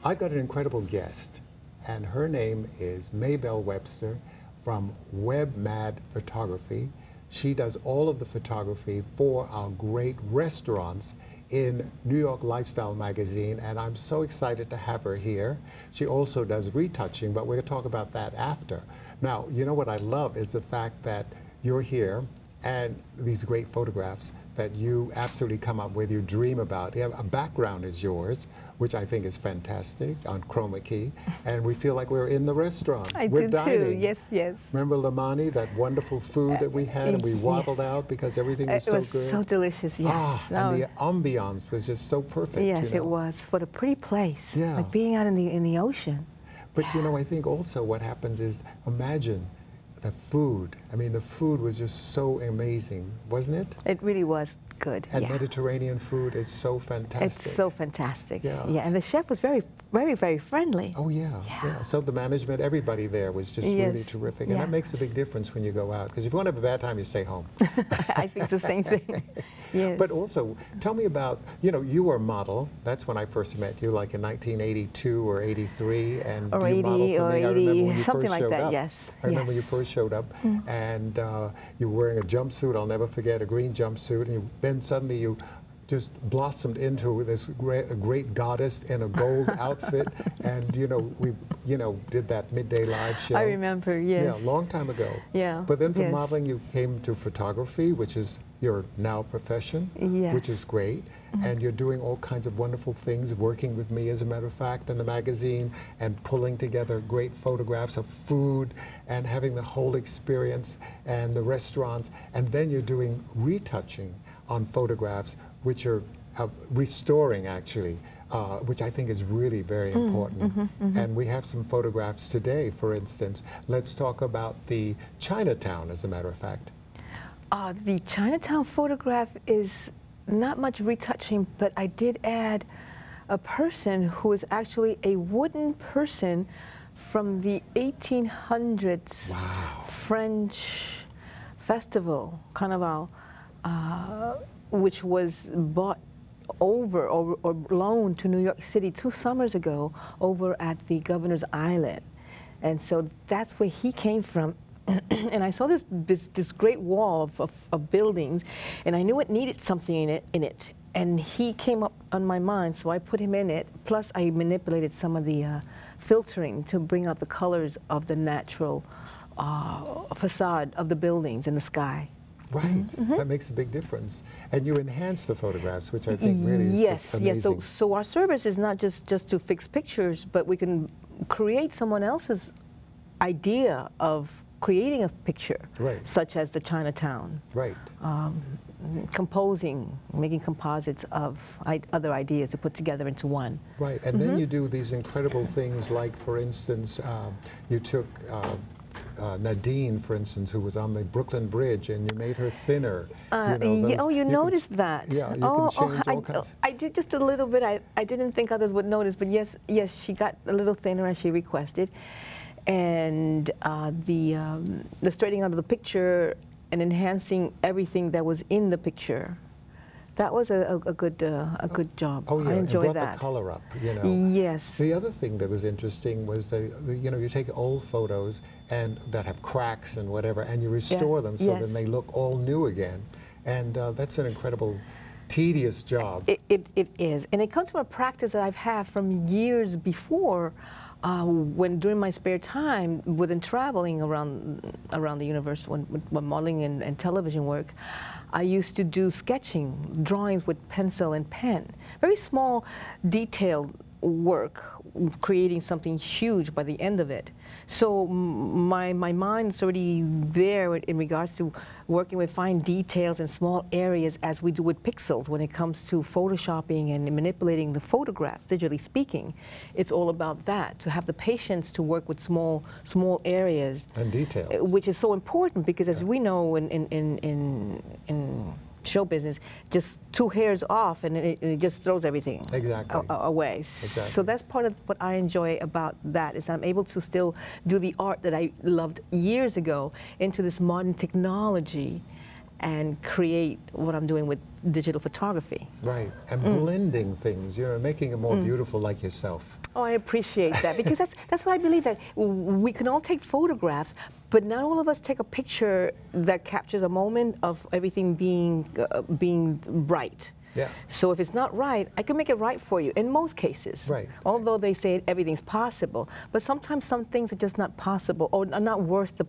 I got an incredible guest, and her name is Maybelle Webster from Web Mad Photography. She does all of the photography for our great restaurants in New York Lifestyle magazine, and I'm so excited to have her here. She also does retouching, but we're going to talk about that after. Now, you know what I love is the fact that you're here and these great photographs that you absolutely come up with, you dream about. A background is yours, which I think is fantastic on chroma key, and we feel like we're in the restaurant. We're do dining. too, yes, yes. Remember Lamani, that wonderful food that we had, and we waddled out because everything was so good? It was so delicious, yes. And the ambiance was just so perfect. Yes, you know? it was. For a pretty place, Yeah. like being out in the ocean. But you know, I think also what happens is, imagine the food. I mean, the food was just so amazing, wasn't it? It really was good. And yeah. Mediterranean food is so fantastic. It's so fantastic. Yeah. Yeah, and the chef was very, very friendly. Oh yeah, yeah. So the management, everybody there was just really terrific, and that makes a big difference when you go out. Because if you want to have a bad time, you stay home. I think the same thing. Yes. But also, tell me about, you know, you were a model. That's when I first met you, like in 1982 or 83, and or you 80 modeled for or me. 80, I remember when you something first like showed that. up. Yes. I remember when you first showed up, and you were wearing a jumpsuit. I'll never forget, a green jumpsuit, and then suddenly you just blossomed into this great goddess in a gold outfit, and you know we did that midday live show. I remember, yes. Yeah, a long time ago. Yeah. But then from modeling you came to photography, which is your now profession, which is great, and you're doing all kinds of wonderful things, working with me as a matter of fact in the magazine, and pulling together great photographs of food and having the whole experience and the restaurants, and then you're doing retouching on photographs, which are restoring actually, which I think is really very important. And we have some photographs today, for instance. Let's talk about the Chinatown, as a matter of fact. The Chinatown photograph is not much retouching, but I did add a person who is actually a wooden person from the 1800s French festival, Carnaval, which was bought over or loaned to New York City 2 summers ago over at the Governor's Island. And so that's where he came from. And I saw this great wall of buildings, and I knew it needed something in it. And he came up on my mind, so I put him in it. Plus, I manipulated some of the filtering to bring out the colors of the natural facade of the buildings and the sky. Right, that makes a big difference. And you enhance the photographs, which I think really is amazing. Yes. So our service is not just to fix pictures, but we can create someone else's idea of creating a picture, such as the Chinatown. Right. Composing, making composites of other ideas to put together into one. Right, and then you do these incredible things like, for instance, you took Nadine, for instance, who was on the Brooklyn Bridge, and you made her thinner. You noticed that. Yeah, you can change all kinds. I did just a little bit. I didn't think others would notice, but yes, she got a little thinner as she requested. And the straightening out of the picture and enhancing everything that was in the picture. That was a good job. Oh yeah, I enjoyed and brought that. the color up, you know. Yes. The other thing that was interesting was you take old photos and that have cracks and whatever, and you restore them so then they look all new again, and that's an incredible, tedious job. It is, and it comes from a practice that I've had from years before. When during my spare time, within traveling around the universe, when modeling and television work, I used to do sketching, drawings with pencil and pen. Very small, detailed work, creating something huge by the end of it. So my mind's already there in regards to working with fine details and small areas as we do with pixels when it comes to photoshopping and manipulating the photographs, digitally speaking. It's all about that, to have the patience to work with small areas. And details. Which is so important because as we know in show business, just 2 hairs off and it just throws everything away. Exactly. So that's part of what I enjoy about that, is I'm able to still do the art that I loved years ago into this modern technology and create what I'm doing with digital photography. Right, and blending things, you know, making it more beautiful like yourself. Oh, I appreciate that, because that's what I believe, that we can all take photographs, but not all of us take a picture that captures a moment of everything being bright. Yeah. So if it's not right, I can make it right for you in most cases. Right. Although they say everything's possible, but sometimes some things are just not possible, or are not worth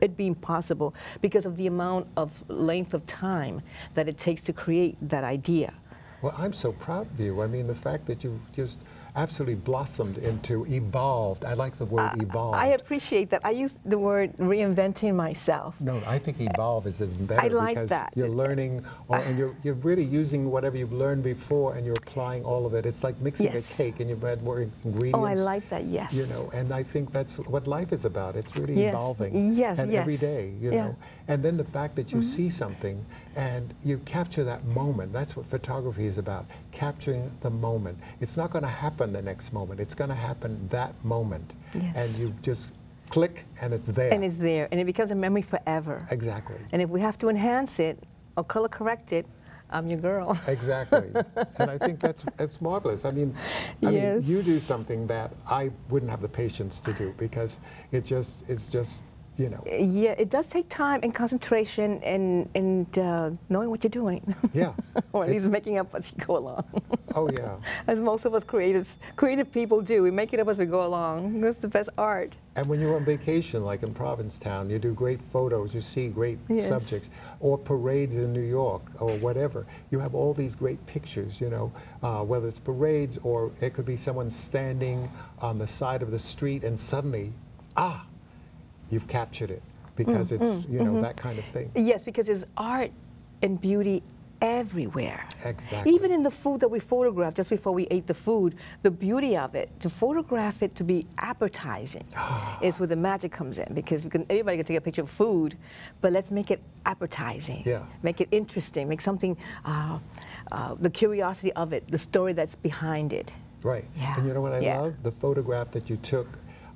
it being possible because of the amount of length of time that it takes to create that idea. Well, I'm so proud of you. I mean, the fact that you've just absolutely blossomed into evolved. I like the word evolved. I appreciate that. I use the word reinventing myself. No, I think evolve is even better, I like because that. you're learning, and you're really using whatever you've learned before, and you're applying all of it. It's like mixing Yes. a cake, and you add more ingredients. Oh, I like that. Yes. You know, and I think that's what life is about. It's really Yes. evolving. Yes, and yes. every day, you know. And then the fact that you see something and you capture that moment. That's what photography is about, capturing the moment. It's not going to happen the next moment. It's going to happen that moment. Yes. And you just click and it's there. And it's there, and it becomes a memory forever. Exactly. And if we have to enhance it or color correct it, I'm your girl. Exactly. And I think that's marvelous. I mean, Yes. you do something that I wouldn't have the patience to do, because it's just, you know. Yeah, it does take time and concentration and knowing what you're doing. Yeah. Or at least making up as you go along. Oh, yeah. As most of us creative people do. We make it up as we go along. That's the best art. And when you're on vacation, like in Provincetown, you do great photos, you see great Yes. subjects, or parades in New York, or whatever. You have all these great pictures, you know, whether it's parades, or it could be someone standing on the side of the street and suddenly, you've captured it, because it's, you know, that kind of thing. Yes, because there's art and beauty everywhere. Exactly. Even in the food that we photographed just before we ate the food, the beauty of it, to photograph it to be appetizing is where the magic comes in, because everybody can take a picture of food, but let's make it appetizing. Yeah. Make it interesting, make something, the curiosity of it, the story that's behind it. Right. Yeah. And you know what I Yeah. love? The photograph that you took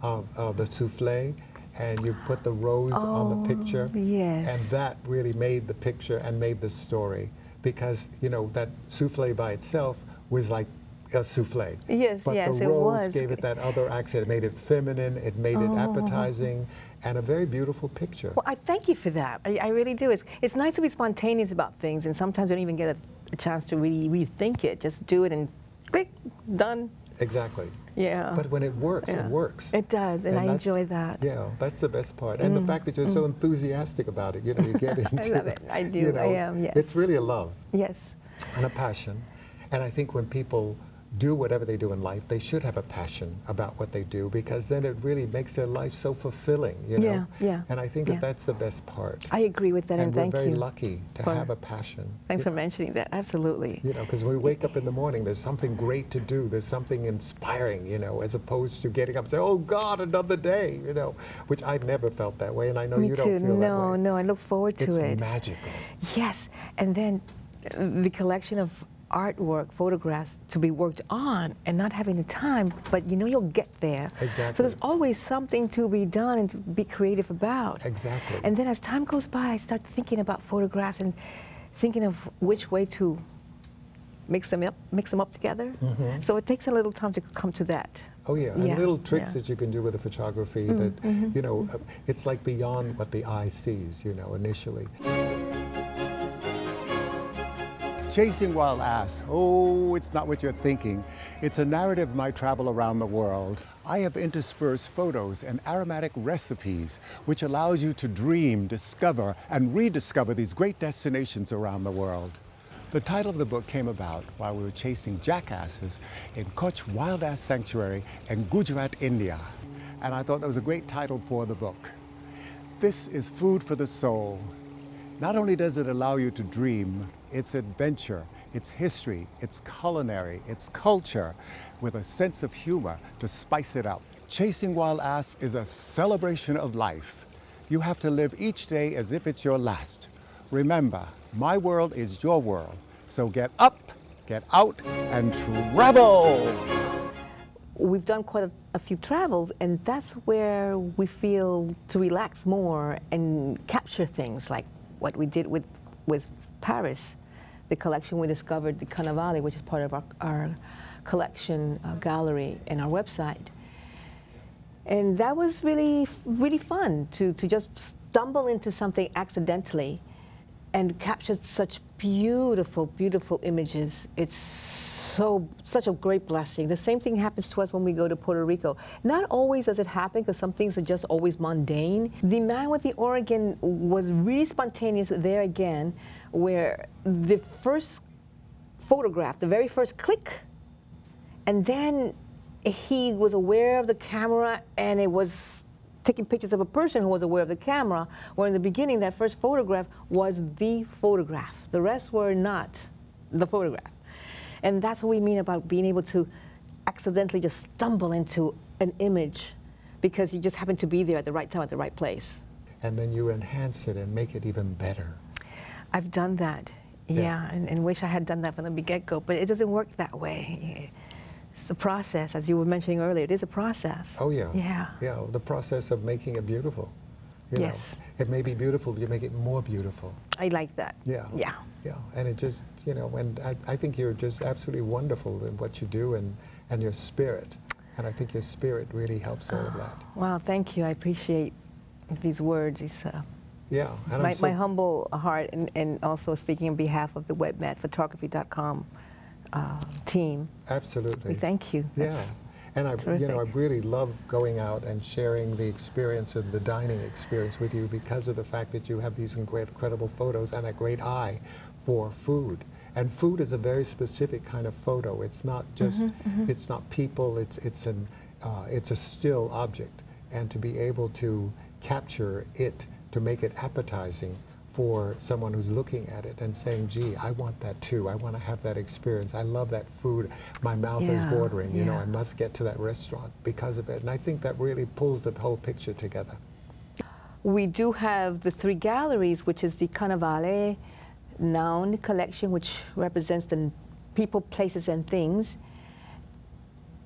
of the souffle, and you put the rose on the picture. Yes. And that really made the picture and made the story, because, you know, that souffle by itself was like a souffle. Yes, but yes, the it rose was. gave it that other accent. It made it feminine, it made it appetizing, and a very beautiful picture. Well, I thank you for that. I really do. It's nice to be spontaneous about things, and sometimes we don't even get a chance to really rethink it. Just do it and click, done. Exactly. Yeah. But when it works, Yeah. it works. It does, and I that's- enjoy that. Yeah, that's the best part. And the fact that you're so enthusiastic about it, you know, you get into love it. I do. you know, I am, yes. It's really a love Yes. and a passion. And I think when people do whatever they do in life, they should have a passion about what they do, because then it really makes their life so fulfilling, you know? Yeah, yeah, And I think yeah. that that's the best part. I agree with that, and we're thank very you. lucky to for- have a passion. Thanks you for mentioning that. Absolutely. You know, because when we wake up in the morning, there's something great to do. There's something inspiring, you know, as opposed to getting up and saying, oh, God, another day, you know, which I never felt that way, and I know Me you too. don't feel that No, way. no, I look forward to It's it. magical. Yes, and then the collection of artwork, photographs to be worked on, and not having the time, but you know you'll get there. Exactly. So there's always something to be done and to be creative about. Exactly. And then as time goes by, I start thinking about photographs and thinking of which way to mix them up together. So it takes a little time to come to that. Oh yeah, and Yeah, little tricks yeah. that you can do with the photography that, you know, it's like beyond what the eye sees, you know, initially. Chasing Wild Ass, oh, it's not what you're thinking. It's a narrative of my travel around the world. I have interspersed photos and aromatic recipes, which allows you to dream, discover, and rediscover these great destinations around the world. The title of the book came about while we were chasing jackasses in Kutch Wild Ass Sanctuary in Gujarat, India. And I thought that was a great title for the book. This is food for the soul. Not only does it allow you to dream, it's adventure, it's history, it's culinary, it's culture, with a sense of humor to spice it up. Chasing Wild Ass is a celebration of life. You have to live each day as if it's your last. Remember, my world is your world. So get up, get out, and travel! We've done quite a few travels, and that's where we feel to relax more and capture things like what we did with with Paris, the collection we discovered, the Carnaval, which is part of our collection gallery and our website. And that was really, really fun to just stumble into something accidentally and capture such beautiful, beautiful images. It's such a great blessing. The same thing happens to us when we go to Puerto Rico. Not always does it happen, because some things are just always mundane. The man with the organ was really spontaneous there again, where the first photograph, the very first click, and then he was aware of the camera, and it was taking pictures of a person who was aware of the camera, where in the beginning that first photograph was the photograph. The rest were not the photograph. And that's what we mean about being able to accidentally just stumble into an image because you just happen to be there at the right time at the right place. And then you enhance it and make it even better. I've done that, yeah, and wish I had done that from the get-go, but it doesn't work that way. It's a process, as you were mentioning earlier. It is a process. Oh, yeah. Yeah. Yeah, the process of making it beautiful. You yes. know, it may be beautiful, you make it more beautiful. I like that. Yeah. Yeah. Yeah, and it just, you know, and I think you're just absolutely wonderful in what you do and your spirit. And I think your spirit really helps all of that. Wow, thank you. I appreciate these words. It's, yeah. And my humble heart, and also speaking on behalf of the webmadphotography.com team. Absolutely. We thank you. That's and I really love going out and sharing the experience and the dining experience with you because of the fact that you have these incredible photos and a great eye for food. And food is a very specific kind of photo. It's not just, it's not people, it's a still object. And to be able to capture it, to make it appetizing for someone who's looking at it and saying, gee, I want that too. I want to have that experience. I love that food. My mouth is watering. You know, I must get to that restaurant because of it. And I think that really pulls the whole picture together. We do have the 3 galleries, which is the Carnaval Noun collection, which represents the people, places, and things,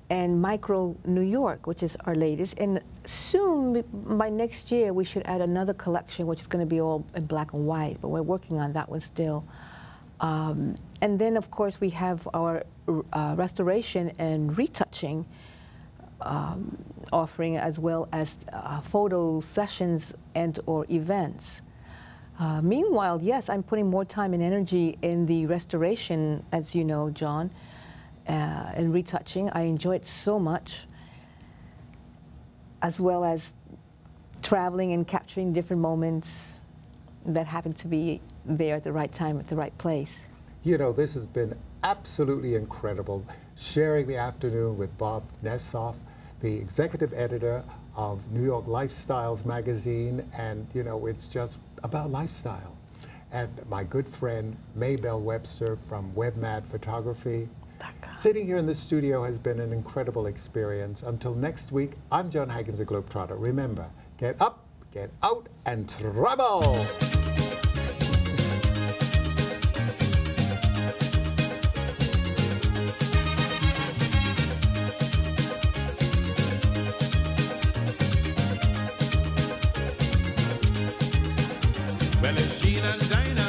and Micro New York, which is our latest. And soon, by next year, we should add another collection, which is going to be all in black and white, but we're working on that one still. And then, of course, we have our restoration and retouching offering, as well as photo sessions and or events. Meanwhile, yes, I'm putting more time and energy in the restoration, as you know, John, and retouching. I enjoy it so much, as well as traveling and capturing different moments that happen to be there at the right time, at the right place. You know, this has been absolutely incredible, sharing the afternoon with Bob Nessoff, the executive editor of New York Lifestyles magazine, and, you know, it's just about lifestyle. And my good friend, Maybelle Webster from WebMad Photography. Sitting here in the studio has been an incredible experience. Until next week, I'm Jon Haggins, a Globetrotter. Remember, get up, get out, and travel! Well, it's Gene and Dinah.